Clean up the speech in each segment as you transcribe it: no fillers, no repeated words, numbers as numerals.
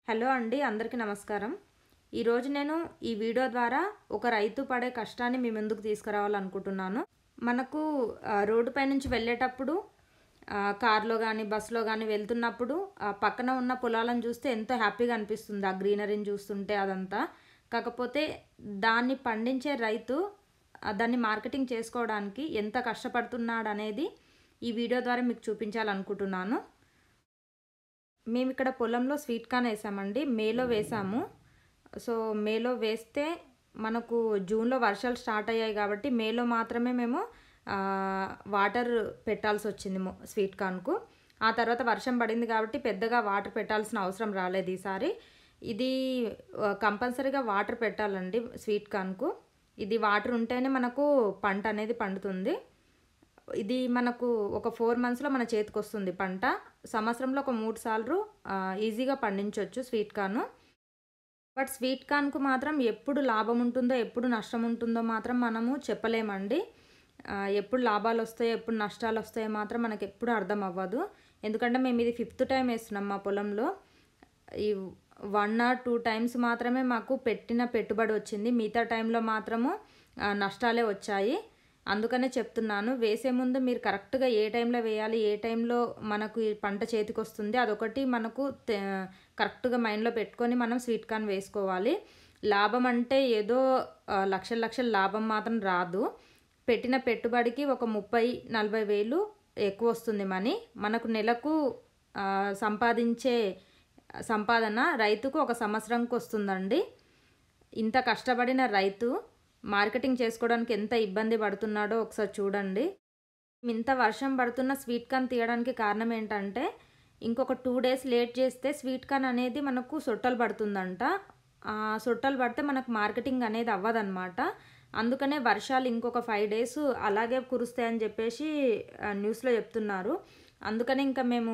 Hello అండి, అందరికీ నమస్కారం. ఈరోజు నేను ఈ వీడియో ద్వారా ఒక రైతు పడే కష్టాన్ని మీ ముందుకు తీసుకురావాలనుకుంటున్నాను. మనకు రోడ్డుపై నుంచి వెళ్ళేటప్పుడు కార్లో కానీ బస్సులో కానీ వెళ్తున్నప్పుడు పక్కన ఉన్న పొలాలను చూస్తే ఎంతో హ్యాపీగా అనిపిస్తుంది, ఆ గ్రీనరీని చూస్తుంటే అదంతా. కాకపోతే దాన్ని పండించే రైతు దాన్ని మార్కెటింగ్ చేసుకోవడానికి ఎంత కష్టపడుతున్నాడు అనేది ఈ వీడియో ద్వారా మీకు చూపించాలనుకుంటున్నాను. మేము ఇక్కడ పొలంలో స్వీట్ కార్న్ వేసామండి. మేలో వేసాము. సో మేలో వేస్తే మనకు జూన్లో వర్షాలు స్టార్ట్ అయ్యాయి కాబట్టి మేలో మాత్రమే మేము వాటర్ పెట్టాల్సి వచ్చింది స్వీట్ కార్న్కు. ఆ తర్వాత వర్షం పడింది కాబట్టి పెద్దగా వాటర్ పెట్టాల్సిన అవసరం రాలేదు ఈసారి. ఇది కంపల్సరీగా వాటర్ పెట్టాలండి స్వీట్ కార్న్కు. ఇది వాటర్ ఉంటేనే మనకు పంట అనేది పండుతుంది. ఇది మనకు ఒక 4 monthsలో మన చేతికి వస్తుంది పంట. సంవత్సరంలో ఒక 3 సార్లు ఈజీగా పండించవచ్చు స్వీట్ కార్న్. బట్ స్వీట్ కార్న్కు మాత్రం ఎప్పుడు లాభం ఉంటుందో ఎప్పుడు నష్టం ఉంటుందో మాత్రం మనము చెప్పలేమండి. ఎప్పుడు లాభాలు వస్తాయో ఎప్పుడు నష్టాలు వస్తాయో మాత్రం మనకు ఎప్పుడు అర్థం అవ్వదు. ఎందుకంటే మేము ఇది 5th time వేస్తున్నాం మా పొలంలో. ఈ 1 or 2 times మాత్రమే మాకు పెట్టిన పెట్టుబడి వచ్చింది. మిగతా టైంలో మాత్రము నష్టాలే వచ్చాయి. అందుకనే చెప్తున్నాను, వేసే ముందు మీరు కరెక్ట్గా ఏ టైంలో వేయాలి, ఏ టైంలో మనకు ఈ పంట చేతికి వస్తుంది అదొకటి మనకు కరెక్ట్గా మైండ్లో పెట్టుకొని మనం స్వీట్ కార్న్ వేసుకోవాలి. లాభం అంటే ఏదో లక్షల లాభం మాత్రం రాదు. పెట్టిన పెట్టుబడికి ఒక 30-40 వేలు ఎక్కువ వస్తుంది మనీ. మనకు నెలకు సంపాదించే సంపాదన రైతుకు ఒక సంవత్సరంకి వస్తుందండి. ఇంత కష్టపడిన రైతు మార్కెటింగ్ చేసుకోవడానికి ఎంత ఇబ్బంది పడుతున్నాడో ఒకసారి చూడండి. ఇంత వర్షం పడుతున్న స్వీట్ కార్న్ తీయడానికి కారణం ఏంటంటే ఇంకొక 2 days లేట్ చేస్తే స్వీట్ కార్న్ అనేది మనకు సొట్టలు పడుతుందంట. సొట్టలు పడితే మనకు మార్కెటింగ్ అనేది అవ్వదన్నమాట. అందుకనే వర్షాలు ఇంకొక 5 days అలాగే కురుస్తాయని చెప్పేసి న్యూస్లో చెప్తున్నారు. అందుకనే ఇంకా మేము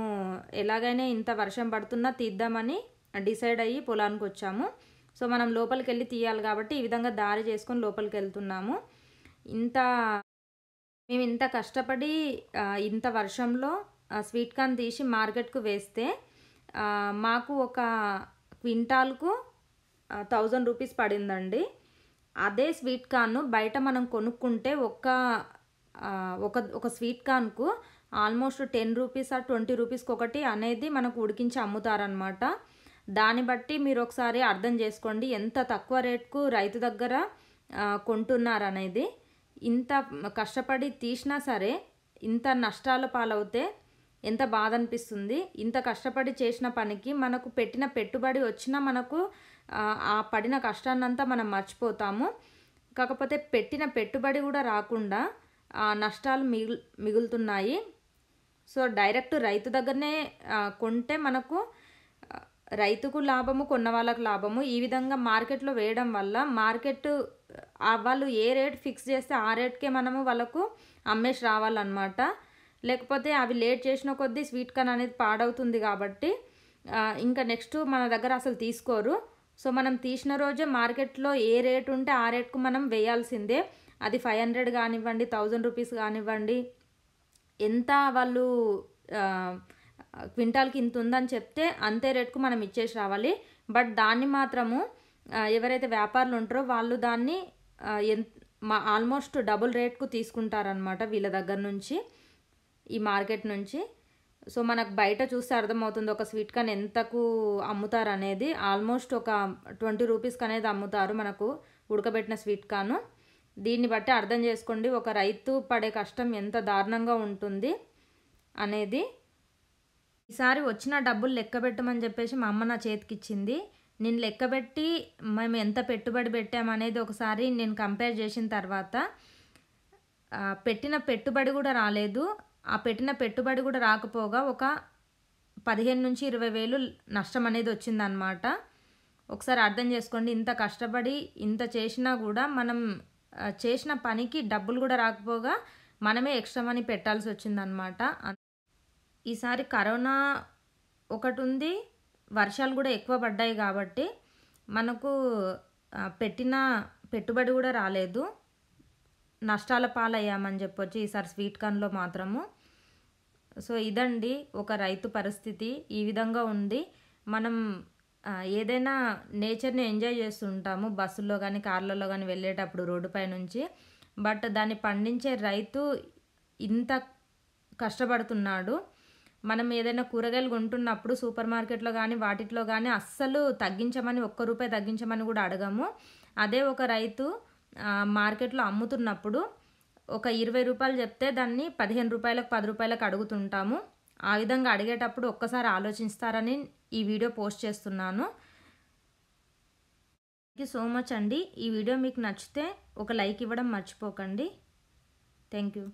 ఎలాగైనా ఇంత వర్షం పడుతున్నా తీద్దామని డిసైడ్ అయ్యి పొలానికి వచ్చాము. సో మనం లోపలికి వెళ్ళి తీయాలి కాబట్టి ఈ విధంగా దారి చేసుకొని లోపలికి వెళ్తున్నాము. మేము ఇంత కష్టపడి ఇంత వర్షంలో స్వీట్ కార్న్ తీసి మార్కెట్కు వేస్తే మాకు ఒక క్వింటాల్కు 1000 రూపీస్ పడిందండి. అదే స్వీట్ కార్న్ బయట మనం కొనుక్కుంటే ఒక స్వీట్ కార్న్కు ఆల్మోస్ట్ 10 రూపీస్ or 20 రూపీస్కి ఒకటి అనేది మనకు ఉడికించి అమ్ముతారనమాట. దాన్ని బట్టి మీరు ఒకసారి అర్థం చేసుకోండి ఎంత తక్కువ రేట్కు రైతు దగ్గర కొంటున్నారనేది. ఇంత కష్టపడి తీసినా సరే ఇంత నష్టాల పాలవుతే ఎంత బాధ అనిపిస్తుంది. ఇంత కష్టపడి చేసిన పనికి మనకు పెట్టిన పెట్టుబడి వచ్చినా మనకు ఆ పడిన కష్టాన్నంతా మనం మర్చిపోతాము. కాకపోతే పెట్టిన పెట్టుబడి కూడా రాకుండా నష్టాలు మిగులుతున్నాయి. సో డైరెక్ట్ రైతు దగ్గరనే కొంటే మనకు రైతుకు లాభము, కొన్న వాళ్ళకు లాభము. ఈ విధంగా మార్కెట్లో వేయడం వల్ల మార్కెట్ వాళ్ళు ఏ రేట్ ఫిక్స్ చేస్తే ఆ రేట్కే మనము వాళ్ళకు అమ్మేసి రావాలన్నమాట. లేకపోతే అవి లేట్ చేసిన కొద్దీ స్వీట్ కార్న్ అనేది పాడవుతుంది కాబట్టి ఇంకా నెక్స్ట్ మన దగ్గర అసలు తీసుకోరు. సో మనం తీసిన రోజే మార్కెట్లో ఏ రేట్ ఉంటే ఆ రేట్కు మనం వేయాల్సిందే. అది 500 కానివ్వండి, 1000 రూపీస్ కానివ్వండి, ఎంత వాళ్ళు క్వింటాల్కి ఇంత ఉందని చెప్తే అంతే రేట్కు మనం ఇచ్చేసి రావాలి. బట్ దాన్ని మాత్రము ఎవరైతే వ్యాపారులు ఉంటారో వాళ్ళు దాన్ని ఆల్మోస్ట్ డబుల్ రేట్కు తీసుకుంటారనమాట వీళ్ళ దగ్గర నుంచి, ఈ మార్కెట్ నుంచి. సో మనకు బయట చూస్తే అర్థమవుతుంది ఒక స్వీట్ కార్న్ ఎంతకు అమ్ముతారు అనేది. ఆల్మోస్ట్ ఒక 20 రూపీస్కి అనేది అమ్ముతారు మనకు ఉడకబెట్టిన స్వీట్ కార్న్. దీన్ని బట్టి అర్థం చేసుకోండి ఒక రైతు పడే కష్టం ఎంత దారుణంగా ఉంటుంది అనేది. ఈసారి వచ్చిన డబ్బులు లెక్క పెట్టమని చెప్పేసి మా అమ్మ నా చేతికి ఇచ్చింది. నేను లెక్కబెట్టి మేము ఎంత పెట్టుబడి పెట్టామనేది ఒకసారి నేను కంపేర్ చేసిన తర్వాత పెట్టిన పెట్టుబడి కూడా రాలేదు. ఆ పెట్టిన పెట్టుబడి కూడా రాకపోగా ఒక 15-20 వేలు నష్టం అనేది వచ్చిందనమాట. ఒకసారి అర్థం చేసుకోండి, ఇంత కష్టపడి ఇంత చేసినా కూడా మనం చేసిన పనికి డబ్బులు కూడా రాకపోగా మనమే ఎక్స్ట్రా మనీ పెట్టాల్సి వచ్చిందనమాట. ఈసారి కరోనా ఒకటి ఉంది, వర్షాలు కూడా ఎక్కువ పడ్డాయి కాబట్టి మనకు పెట్టిన పెట్టుబడి కూడా రాలేదు. నష్టాల పాలయ్యామని చెప్పొచ్చు ఈసారి స్వీట్ కార్న్లో మాత్రము. సో ఇదండి ఒక రైతు పరిస్థితి. ఈ విధంగా ఉంది. మనం ఏదైనా నేచర్‌ని ఎంజాయ్ చేస్తుంటాము బస్సుల్లో గానీ, కార్లలో గానీ వెళ్ళేటప్పుడు రోడ్డుపై నుంచి. బట్ దాన్ని పండించే రైతు ఇంత కష్టపడుతున్నాడు. మనం ఏదైనా కూరగాయలు కొంటున్నప్పుడు సూపర్ మార్కెట్‌లో గానీ, వాటిట్లో గానీ అస్సలు తగ్గించమని ఒక్క రూపాయి తగ్గించమని గూడా అడగము. అదే ఒక రైతు మార్కెట్‌లో అమ్ముతున్నప్పుడు ఒక రూ. 20 చెప్తే దాన్ని రూ. 15, రూ. 10 అడుగుతుంటాము. ఆ విధంగా అడిగేటప్పుడు ఒక్కసారి ఆలోచిస్తారని ఈ వీడియో పోస్ట్ చేస్తున్నాను. థాంక్ యూ సో మచ్ అండి. ఈ వీడియో మీకు నచ్చితే ఒక లైక్ ఇవ్వడం మర్చిపోకండి. Thank you.